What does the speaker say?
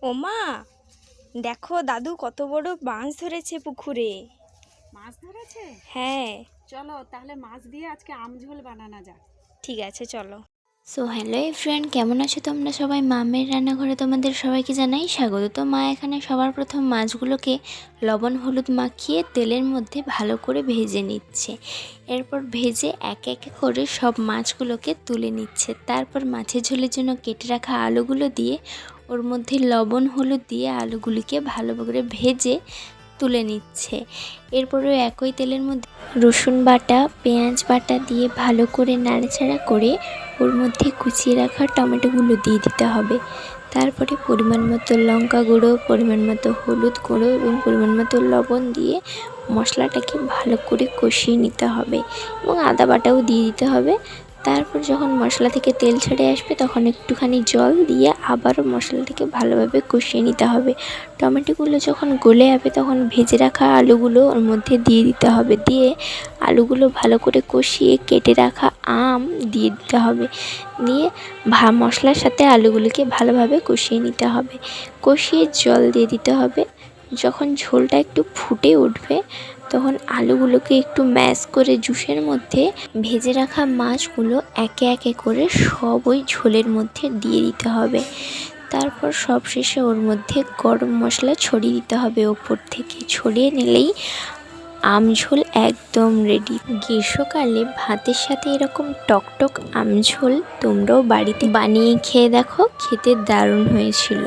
ওমা, দেখো দাদু কত বড় মাছ ধরেছে পুকুরে। মাছ ধরেছে? হ্যাঁ। চলো তাহলে মাছ দিয়ে আজকে আমঝোল বানানো যাক। ঠিক আছে, চলো। সো হ্যালো ফ্রেন্ড, কেমন আছো তোমরা সবাই? মামের রান্নাঘরে তোমাদের সবাইকে জানাই স্বাগত। তো মা এখানে সবার প্রথম মাছগুলোকে লবণ হলুদ মাখিয়ে তেলের মধ্যে ভালো করে ভেজে নিচ্ছে। এরপর ভেজে একে একে করে সব মাছগুলোকে তুলে নিচ্ছে। তারপর মাছের ঝোলের জন্য কেটে রাখা আলুগুলো দিয়ে ওর মধ্যে লবণ হলুদ দিয়ে আলুগুলিকে ভালো করে ভেজে তুলে নিচ্ছে। এরপরে একই তেলের মধ্যে রসুন বাটা পেঁয়াজ বাটা দিয়ে ভালো করে নাড়াচাড়া করে ওর মধ্যে কুচিয়ে রাখা টমেটোগুলো দিয়ে দিতে হবে। তারপরে পরিমাণ মতো লঙ্কা গুঁড়ো, পরিমাণ মতো হলুদ গুঁড়ো এবং পরিমাণ মতো লবণ দিয়ে মশলাটাকে ভালো করে কষিয়ে নিতে হবে এবং আদা বাটাও দিয়ে দিতে হবে। তারপর যখন মশলা থেকে তেল ছেড়ে আসবে তখন একটুখানি জল দিয়ে আবারও মশলাটাকে ভালোভাবে কষিয়ে নিতে হবে। টমেটোগুলো যখন গলে যাবে তখন ভেজে রাখা আলুগুলো ওর মধ্যে দিয়ে দিতে হবে। দিয়ে আলুগুলো ভালো করে কষিয়ে কেটে রাখা আম দিয়ে দিতে হবে। দিয়ে মশলার সাথে আলুগুলোকে ভালোভাবে কষিয়ে নিতে হবে। কষিয়ে জল দিয়ে দিতে হবে। যখন ঝোলটা একটু ফুটে উঠবে তখন আলুগুলোকে একটু ম্যাশ করে জুসের মধ্যে ভেজে রাখা মাছগুলো একে একে করে সব ওই ঝোলের মধ্যে দিয়ে দিতে হবে। তারপর সবশেষে ওর মধ্যে গরম মশলা ছড়িয়ে দিতে হবে ওপর থেকে। ছড়িয়ে নিলেই আমঝোল একদম রেডি। গ্রীষ্মকালে ভাতের সাথে এরকম টকটক আমঝোল তোমরাও বাড়িতে বানিয়ে খেয়ে দেখো, খেতে দারুণ হয়েছিল।